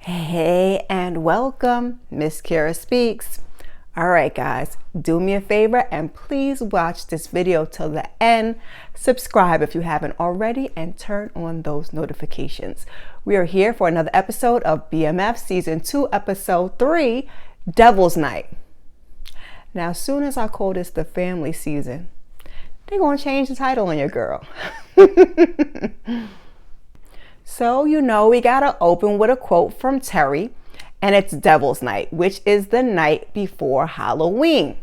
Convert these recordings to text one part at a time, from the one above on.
Hey, and welcome, Miss Kira Speaks. All right, guys, do me a favor and please watch this video till the end. Subscribe if you haven't already and turn on those notifications. We are here for another episode of BMF Season 2, Episode 3, Devil's Night. Now, as soon as I call this the family season, they're going to change the title on your girl. So, we got to open with a quote from Terry, and it's Devil's Night, which is the night before Halloween.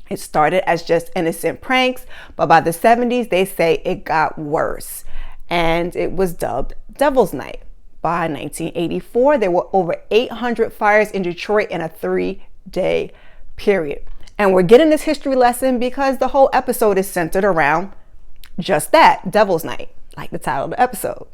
It started as just innocent pranks, but by the 70s, they say it got worse, and it was dubbed Devil's Night. By 1984, there were over 800 fires in Detroit in a 3-day period. And we're getting this history lesson because the whole episode is centered around just that, Devil's Night, like the title of the episode.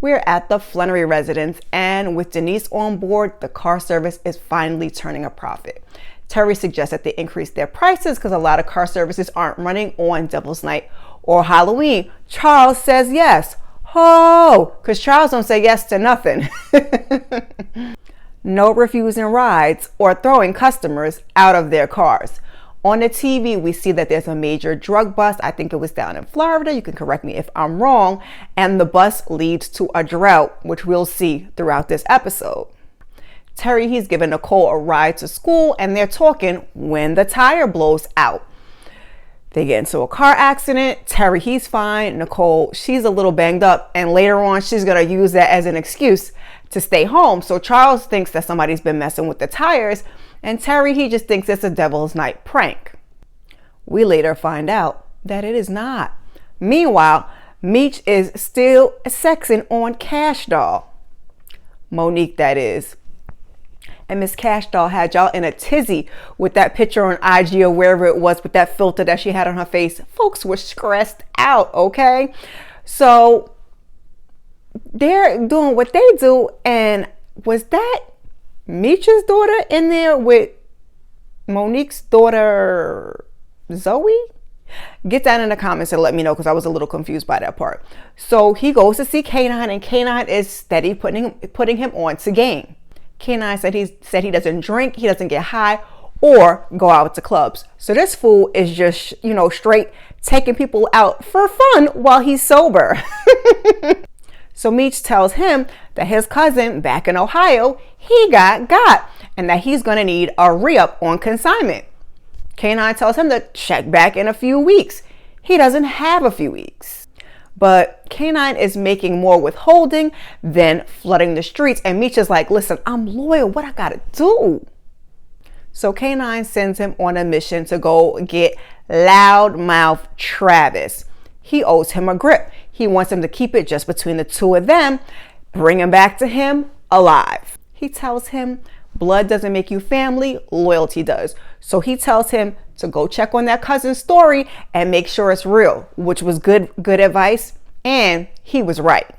We're at the Flannery residence, and with Denise on board, the car service is finally turning a profit. Terry suggests that they increase their prices because a lot of car services aren't running on Devil's Night or Halloween. Charles says yes. Oh, because Charles don't say yes to nothing. No refusing rides or throwing customers out of their cars. On the TV, we see that there's a major drug bust. I think it was down in Florida. You can correct me if I'm wrong. And the bus leads to a drought, which we'll see throughout this episode. Terry, he's giving Nicole a ride to school, and they're talking when the tire blows out. They get into a car accident. Terry, he's fine. Nicole, she's a little banged up, and later on, she's going to use that as an excuse to stay home. So Charles thinks that somebody's been messing with the tires, and Terry, he just thinks it's a Devil's Night prank. We later find out that it is not. Meanwhile, Meech is still sexing on Cash Doll. Monique, that is. And Miss Cash Doll had y'all in a tizzy with that picture on IG or wherever it was with that filter that she had on her face. Folks were stressed out, okay? So they're doing what they do, and was that Meech's daughter in there with Monique's daughter, Zoe? Get down in the comments and let me know, because I was a little confused by that part. So he goes to see K9, and K9 is steady putting him on to game. K9 said he doesn't drink, he doesn't get high, or go out to clubs. So this fool is just, straight taking people out for fun while he's sober. So Meech tells him that his cousin back in Ohio, he got, and that he's going to need a re-up on consignment. K9 tells him to check back in a few weeks. He doesn't have a few weeks. But K9 is making more withholding than flooding the streets. And Meech is like, listen, I'm loyal. What I got to do? So K9 sends him on a mission to go get loudmouth Travis. He owes him a grip. He wants him to keep it just between the two of them, bring him back to him alive. He tells him blood doesn't make you family, loyalty does. So he tells him to go check on that cousin's story and make sure it's real, which was good advice, and he was right.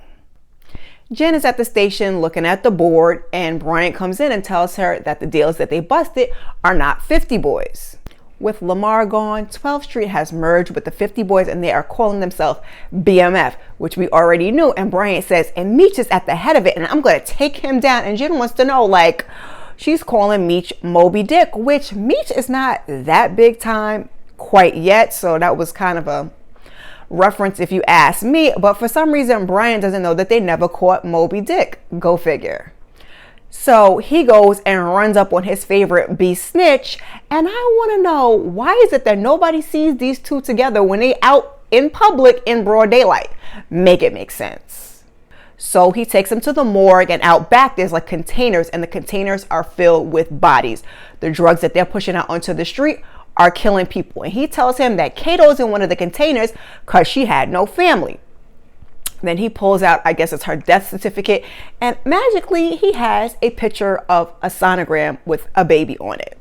Jen is at the station looking at the board, and Bryant comes in and tells her that the deals that they busted are not 50 boys. With Lamar gone, 12th Street has merged with the 50 boys, and they are calling themselves BMF, which we already knew. And Bryant says, and Meech is at the head of it, and I'm going to take him down. And Jen wants to know, she's calling Meech Moby Dick, which Meech is not that big time quite yet. So that was kind of a reference if you ask me. But for some reason, Bryant doesn't know that they never caught Moby Dick. Go figure. So he goes and runs up on his favorite B Snitch. And I want to know, why is it that nobody sees these two together when they out in public in broad daylight? Make it make sense. So he takes him to the morgue, and out back there's containers, and the containers are filled with bodies. The drugs that they're pushing out onto the street are killing people. And he tells him that Kato's in one of the containers because she had no family. Then he pulls out, I guess it's her death certificate, and magically he has a picture of a sonogram with a baby on it.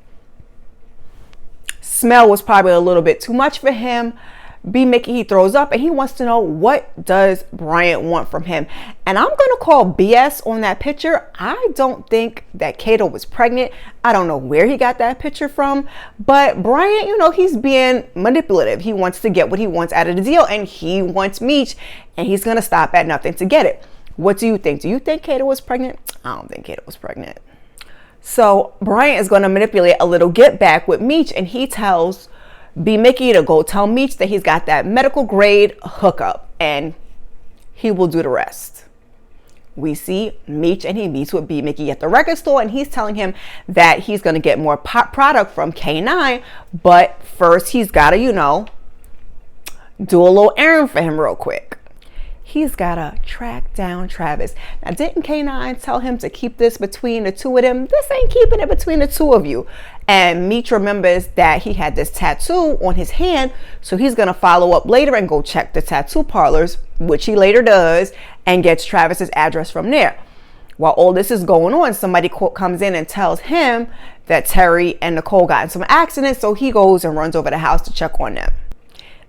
Smell was probably a little bit too much for him. B Mickey, he throws up, and he wants to know, what does Bryant want from him? And I'm going to call BS on that picture. I don't think that Kato was pregnant. I don't know where he got that picture from, but Bryant, he's being manipulative. He wants to get what he wants out of the deal, and he wants Meech, and he's going to stop at nothing to get it. What do you think? Do you think Kata was pregnant? I don't think Kata was pregnant. So Bryant is going to manipulate a little get back with Meech, and he tells B Mickey to go tell Meech that he's got that medical grade hookup and he will do the rest. We see Meech and he meets with B Mickey at the record store, and he's telling him that he's going to get more product from K9, but first he's got to, do a little errand for him real quick. He's got to track down Travis. Now, didn't K9 tell him to keep this between the two of them? This ain't keeping it between the two of you. And Meech remembers that he had this tattoo on his hand, so he's going to follow up later and go check the tattoo parlors, which he later does, and gets Travis's address from there. While all this is going on, somebody comes in and tells him that Terry and Nicole got in some accident, so he goes and runs over the house to check on them.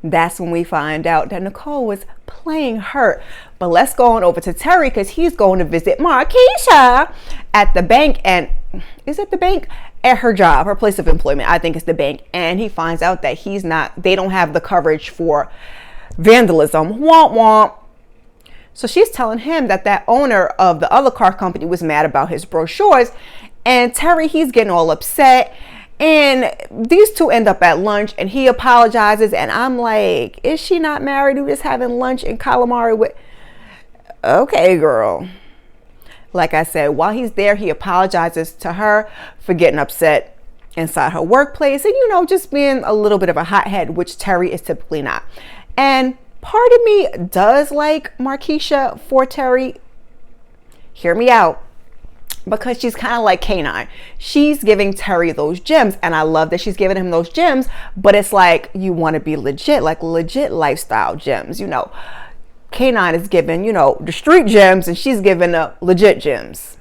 That's when we find out that Nicole was playing hurt. But let's go on over to Terry, because he's going to visit Markeisha at the bank. And is it the bank? At her job, her place of employment. I think it's the bank. And he finds out that they don't have the coverage for vandalism. Womp womp. So she's telling him that owner of the other car company was mad about his brochures. And Terry, he's getting all upset. And these two end up at lunch, and he apologizes. And I'm like, is she not married? Who is having lunch in calamari with? Okay, girl. Like I said, while he's there, he apologizes to her for getting upset inside her workplace. And, just being a little bit of a hothead, which Terry is typically not. And part of me does like Markeisha for Terry. Hear me out. Because she's kind of like K9. She's giving Terry those gems, and I love that she's giving him those gems, but it's like you want to be legit, like legit lifestyle gems. K9 is giving, the street gems, and she's giving the legit gems.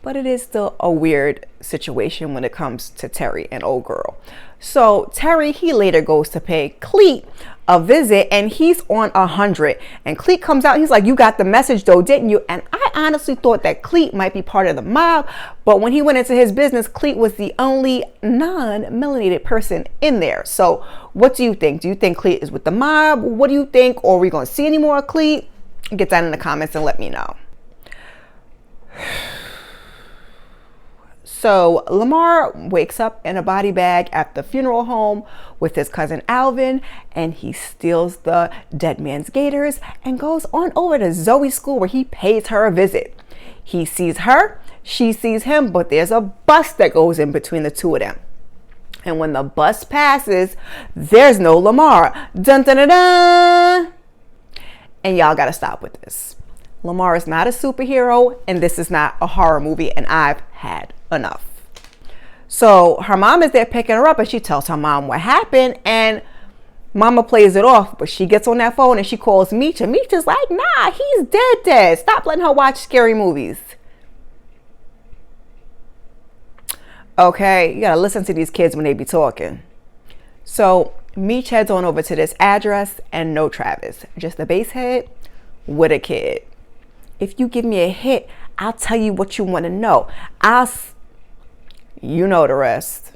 But it is still a weird situation when it comes to Terry and old girl. So Terry, he later goes to pay Cleet a visit, and he's on 100. And Cleet comes out, he's like, you got the message though, didn't you? And I honestly thought that Cleet might be part of the mob, but when he went into his business, Cleet was the only non-melanated person in there. So what do you think? Do you think Cleet is with the mob? What do you think? Or are we going to see any more of Cleet? Get that in the comments and let me know. So Lamar wakes up in a body bag at the funeral home with his cousin Alvin, and he steals the dead man's gators and goes on over to Zoe's school, where he pays her a visit. He sees her, she sees him, but there's a bus that goes in between the two of them. And when the bus passes, there's no Lamar. Dun dun dun dun. And y'all gotta stop with this. Lamar is not a superhero, and this is not a horror movie, and I've had enough. So her mom is there picking her up, and she tells her mom what happened, and mama plays it off, but she gets on that phone and she calls Meech, and Meech is like, nah, he's dead. Stop letting her watch scary movies. Okay, you gotta listen to these kids when they be talking. So Meech heads on over to this address, and no Travis, just the base head with a kid. If you give me a hit, I'll tell you what you want to know. You know the rest.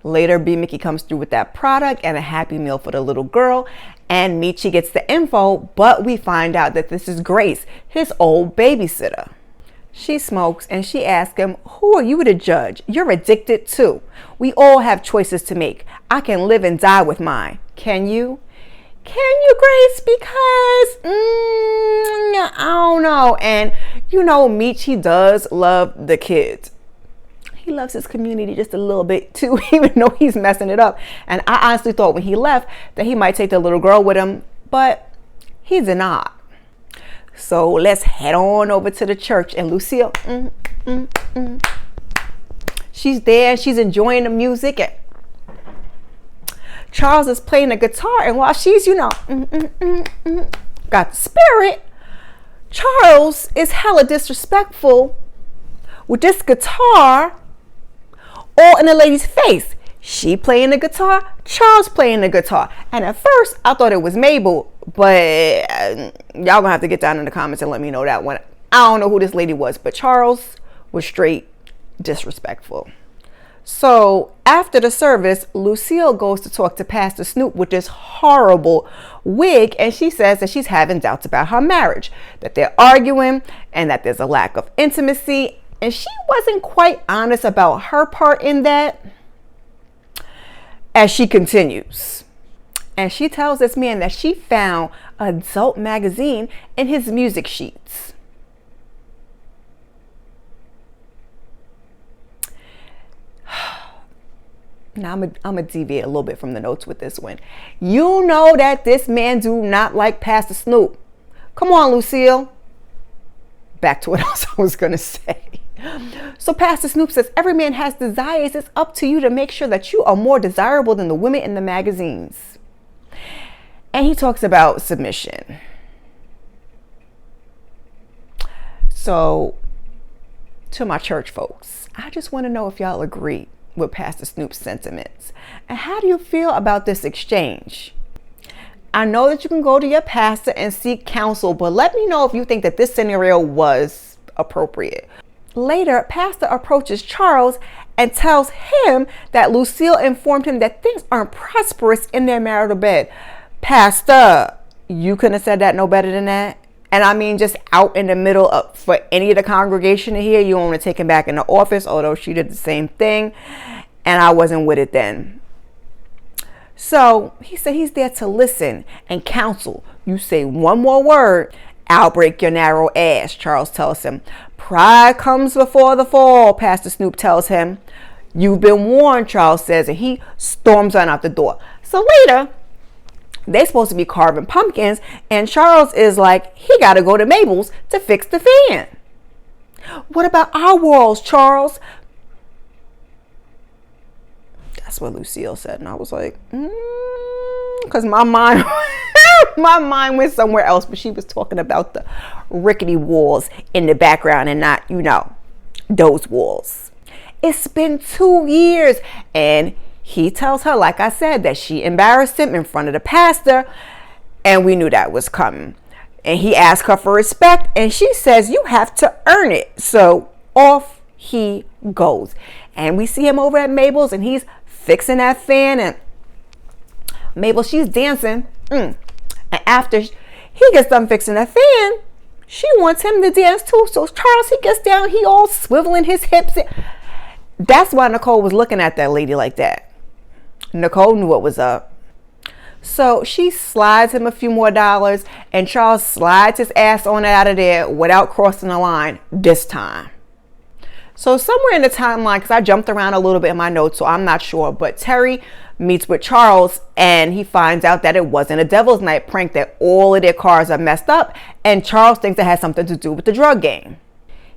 Later, B Mickey comes through with that product and a Happy Meal for the little girl, and Meechy gets the info, but we find out that this is Grace, his old babysitter. She smokes, and she asks him, who are you to judge? You're addicted too. We all have choices to make. I can live and die with mine. Can you? Can you, Grace? Because I don't know. And Meech, he does love the kids. He loves his community just a little bit too, even though he's messing it up. And I honestly thought when he left that he might take the little girl with him, but he did not. So let's head on over to the church, and Lucille, she's there, she's enjoying the music, and Charles is playing the guitar, and while she's, got the spirit, Charles is hella disrespectful with this guitar all in the lady's face. She playing the guitar, Charles playing the guitar. And at first, I thought it was Mabel, but y'all gonna have to get down in the comments and let me know that one. I don't know who this lady was, but Charles was straight disrespectful. So after the service, Lucille goes to talk to Pastor Snoop with this horrible wig, and she says that she's having doubts about her marriage, that they're arguing and that there's a lack of intimacy, and she wasn't quite honest about her part in that. As she continues, and she tells this man that she found an adult magazine in his music sheets. Now I'm gonna deviate a little bit from the notes with this one. You know that this man do not like Pastor Snoop. Come on, Lucille. Back to what else I was gonna say. So Pastor Snoop says, every man has desires. It's up to you to make sure that you are more desirable than the women in the magazines. And he talks about submission. So to my church folks, I just want to know if y'all agree with Pastor Snoop's sentiments. And how do you feel about this exchange? I know that you can go to your pastor and seek counsel, but let me know if you think that this scenario was appropriate. Later, Pastor approaches Charles and tells him that Lucille informed him that things aren't prosperous in their marital bed. Pastor, you couldn't have said that no better than that. And I mean, just out in the middle of, for any of the congregation to hear, you want to take him back in the office, although she did the same thing. And I wasn't with it then. So he said he's there to listen and counsel. You say one more word, I'll break your narrow ass, Charles tells him. Pride comes before the fall, Pastor Snoop tells him. You've been warned, Charles says, and he storms on out the door. So later, they're supposed to be carving pumpkins, and Charles is like, he got to go to Mabel's to fix the fan. What about our walls, Charles? That's what Lucille said, and I was like, because my mind went somewhere else, but she was talking about the rickety walls in the background and not, those walls. It's been 2 years, and he tells her, like I said, that she embarrassed him in front of the pastor, and we knew that was coming. And he asked her for respect, and she says, you have to earn it. So off he goes. And we see him over at Mabel's, and he's fixing that fan, and Mabel, she's dancing. And after he gets done fixing that fan, she wants him to dance too. So Charles, he gets down, he all swiveling his hips. That's why Nicole was looking at that lady like that. Nicole knew what was up. So she slides him a few more dollars, and Charles slides his ass on out of there without crossing the line this time. So somewhere in the timeline, because I jumped around a little bit in my notes, so I'm not sure, but Terry meets with Charles, and he finds out that it wasn't a Devil's Night prank, that all of their cars are messed up, and Charles thinks it has something to do with the drug game.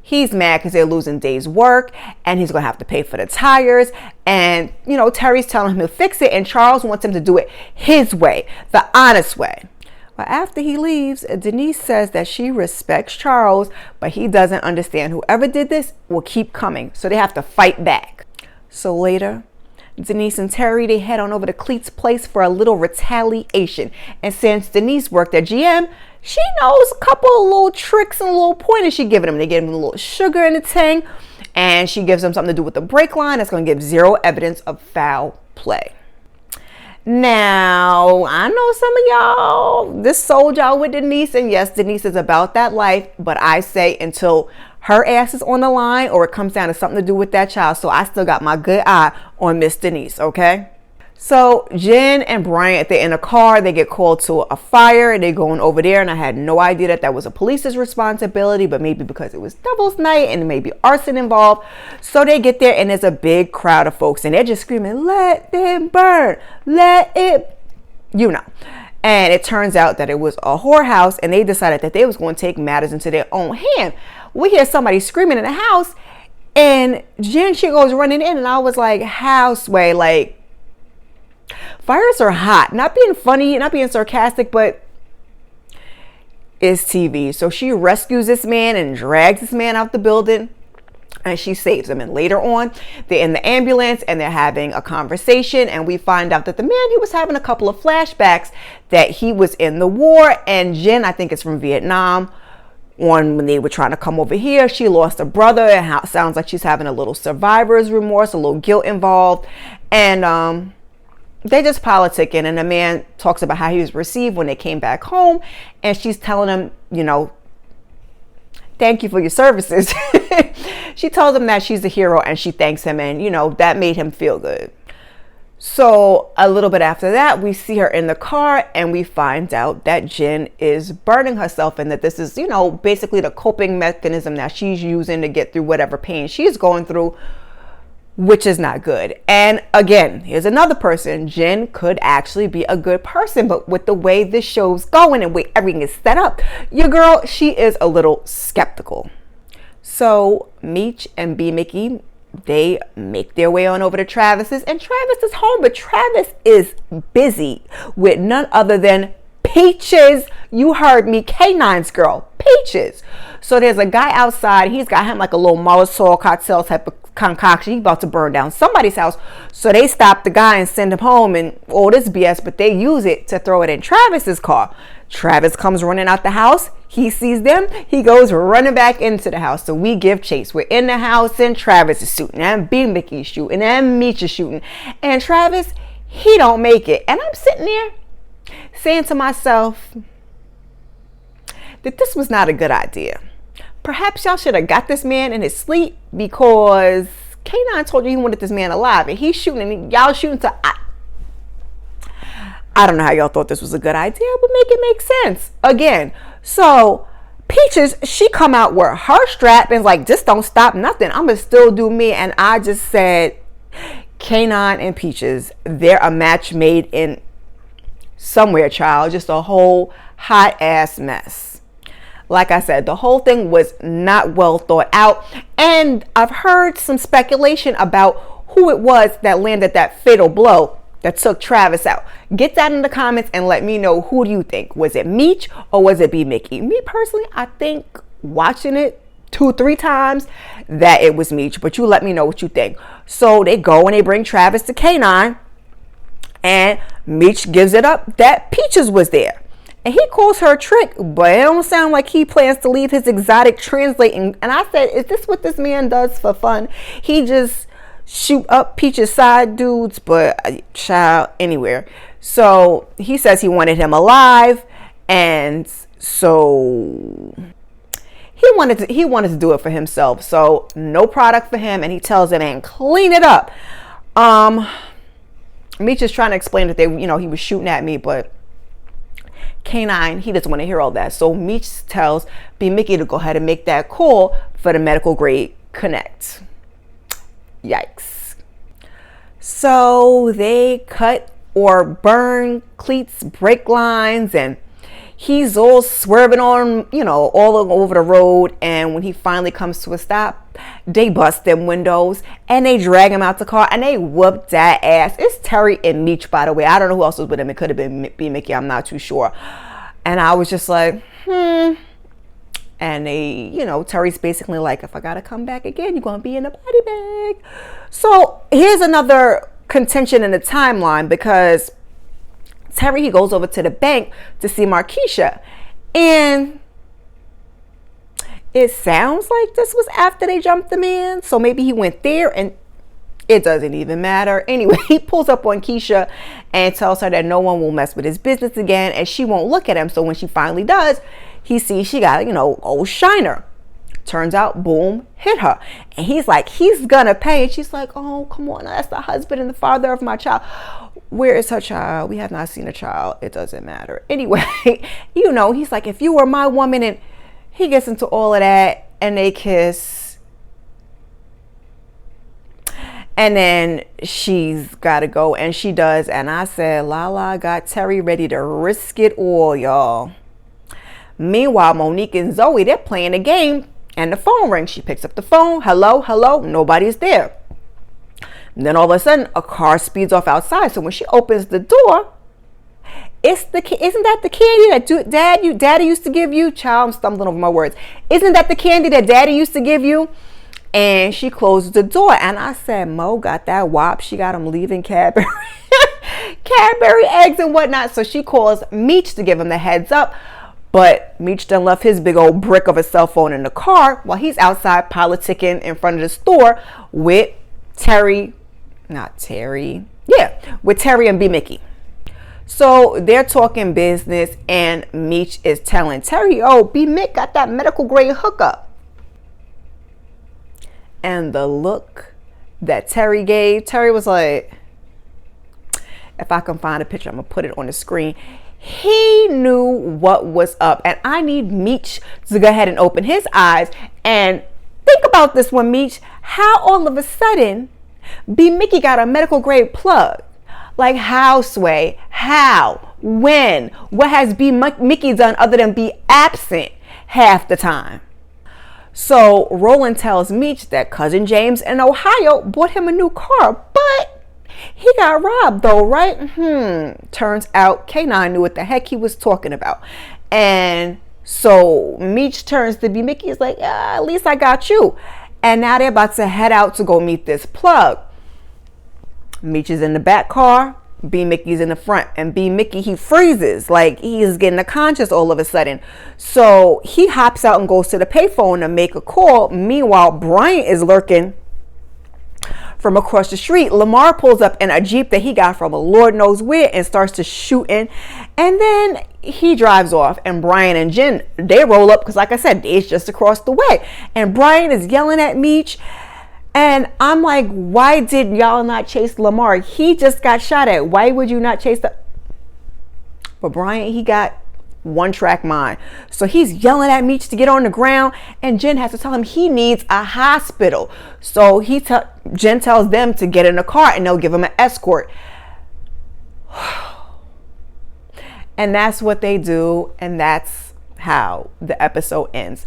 He's mad because they're losing days work, and he's going to have to pay for the tires. And, Terry's telling him to fix it, and Charles wants him to do it his way, the honest way. But after he leaves, Denise says that she respects Charles, but he doesn't understand whoever did this will keep coming. So they have to fight back. So later, Denise and Terry, they head on over to Cleet's place for a little retaliation. And since Denise worked at GM, she knows a couple of little tricks and little pointers she giving them. They give them a little sugar in the tank, and she gives them something to do with the brake line that's going to give zero evidence of foul play. Now, I know some of y'all, this sold y'all with Denise, and yes, Denise is about that life, but I say until her ass is on the line or it comes down to something to do with that child. So I still got my good eye on Miss Denise, okay? So Jen and Bryant, they're in a car, they get called to a fire, and they're going over there, and I had no idea that that was a police's responsibility, but maybe because it was Devil's Night and maybe arson involved. So they get there, and there's a big crowd of folks, and they're just screaming, let them burn, let it, And it turns out that it was a whorehouse, and they decided that they was going to take matters into their own hand. We hear somebody screaming in the house, and Jen, she goes running in, and I was like, houseway, like, fires are hot. Not being funny, not being sarcastic, but it's TV. So she rescues this man and drags this man out the building, and she saves him. And later on, they're in the ambulance and they're having a conversation, and we find out that the man, he was having a couple of flashbacks that he was in the war, and Jen, I think it's from Vietnam, on when they were trying to come over here. She lost a brother, and sounds like she's having a little survivor's remorse, a little guilt involved. And they just politicking, and the man talks about how he was received when they came back home, and she's telling him, you know, thank you for your services. She tells him that she's a hero, and she thanks him, and you know, that made him feel good. So a little bit after that, we see her in the car, and we find out that Jen is burning herself, and that this is, you know, basically the coping mechanism that she's using to get through whatever pain she's going through, which is not good. And again, here's another person. Jen could actually be a good person, but with the way this show's going and the way everything is set up, your girl, she is a little skeptical. So Meech and B Mickey, they make their way on over to Travis's, and Travis is home, but Travis is busy with none other than Peaches. You heard me, K9's girl, Peaches. So there's a guy outside. He's got him like a little Molotov cocktail type of concoction. He's about to burn down somebody's house. So they stop the guy and send him home and all this BS, but they use it to throw it in Travis's car. Travis comes running out the house. He sees them. He goes running back into the house. So we give chase. We're in the house, and Travis is shooting, and B Mickey's shooting, and Meech is shooting, and Travis, he don't make it. And I'm sitting there saying to myself that this was not a good idea. Perhaps y'all should have got this man in his sleep, because K9 told you he wanted this man alive, and he's shooting, and y'all shooting to... I don't know how y'all thought this was a good idea, but make it make sense. Again, so Peaches, she come out with her strap and is like, just don't stop nothing. I'm going to still do me. And I just said, K9 and Peaches, they're a match made in somewhere, child. Just a whole hot ass mess. Like I said, the whole thing was not well thought out. And I've heard some speculation about who it was that landed that fatal blow that took Travis out. Get that in the comments and let me know, who do you think? Was it Meech or was it B Mickey? Me personally, I think watching it 2-3 times that it was Meech, but you let me know what you think. So they go and they bring Travis to K9, and Meech gives it up that Peaches was there. And he calls her a trick, but it don't sound like he plans to leave his exotic translating. And I said, is this what this man does for fun? He just shoot up Peach's side dudes, but child, anywhere. So he says he wanted him alive, and so he wanted to do it for himself. So no product for him, and he tells him, and clean it up. Meech is trying to explain that he was shooting at me, but K9, he doesn't want to hear all that. So Meech tells B Mickey to go ahead and make that call for the medical grade connect. Yikes. So they cut or burn cleats, brake lines, and he's all swerving on, all over the road. And when he finally comes to a stop, they bust them windows and they drag him out the car and they whoop that ass. It's Terry and Meech, by the way. I don't know who else was with him. It could have been B Mickey. I'm not too sure. And I was just like, And they, Terry's basically like, if I got to come back again, you're going to be in a body bag. So here's another contention in the timeline, because Terry, he goes over to the bank to see Markeisha. And it sounds like this was after they jumped the man. So maybe he went there, and it doesn't even matter. Anyway, he pulls up on Keisha and tells her that no one will mess with his business again, and she won't look at him. So when she finally does, he sees she got, old shiner. Turns out, boom, hit her. And he's like, he's gonna pay. And she's like, oh, come on, that's the husband and the father of my child. Where is her child? We have not seen a child. It doesn't matter. Anyway, he's like, if you were my woman, and he gets into all of that, and they kiss. And then she's got to go, and she does. And I said, Lala got Terry ready to risk it all, y'all. Meanwhile, Monique and Zoe, they're playing a game, and the phone rings. She picks up the phone. Hello, hello. Nobody's there. And then all of a sudden, a car speeds off outside. So when she opens the door, isn't that the candy that Daddy used to give you? Child, I'm stumbling over my words. Isn't that the candy that Daddy used to give you? And she closes the door, and I said, Mo got that wop. She got him leaving Cadbury eggs and whatnot. So she calls Meech to give him the heads up. But Meech done left his big old brick of a cell phone in the car while he's outside politicking in front of the store with with Terry and B Mickey. So they're talking business, and Meech is telling Terry, oh, B Mick got that medical grade hookup. And the look that Terry gave, Terry was like, if I can find a picture, I'm gonna put it on the screen. He knew what was up, and I need Meech to go ahead and open his eyes and think about this one, Meech. How all of a sudden B Mickey got a medical grade plug? Like how, Sway? How? When? What has B Mickey done other than be absent half the time? So Roland tells Meech that cousin James in Ohio bought him a new car, but he got robbed though, right? Turns out K9 knew what the heck he was talking about. And so Meech turns to B Mickey, is like, at least I got you. And now they're about to head out to go meet this plug. Meech is in the back car, B Mickey's in the front, and B Mickey, he freezes, like he is getting a conscious all of a sudden. So he hops out and goes to the payphone to make a call. Meanwhile, Bryant is lurking from across the street. Lamar pulls up in a Jeep that he got from a Lord knows where and starts to shooting, and then he drives off. And Bryant and Jen, they roll up because, like I said, it's just across the way. And Bryant is yelling at Meech. And I'm like, why did y'all not chase Lamar? He just got shot at. Why would you not chase the... But Bryant, he got one-track mind. So he's yelling at Meech to get on the ground, and Jen has to tell him he needs a hospital. So Jen tells them to get in the car, and they'll give him an escort. And that's what they do, and that's how the episode ends.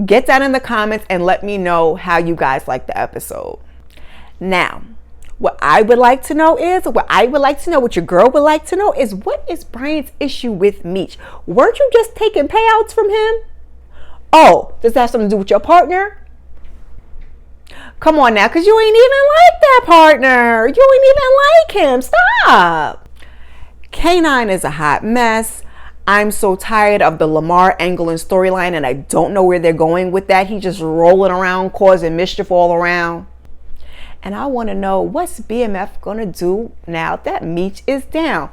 Get that in the comments and let me know how you guys like the episode. Now, what I would like to know, what your girl would like to know is, what is Bryant's issue with Meech? Weren't you just taking payouts from him? Oh, does that have something to do with your partner? Come on now, because you ain't even like that partner. You ain't even like him. Stop. K9 is a hot mess. I'm so tired of the Lamar angle and storyline, and I don't know where they're going with that. He's just rolling around, causing mischief all around. And I want to know, what's BMF going to do now that Meech is down?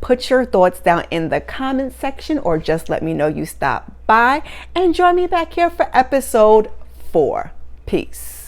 Put your thoughts down in the comment section, or just let me know you stopped by, and join me back here for episode 4. Peace.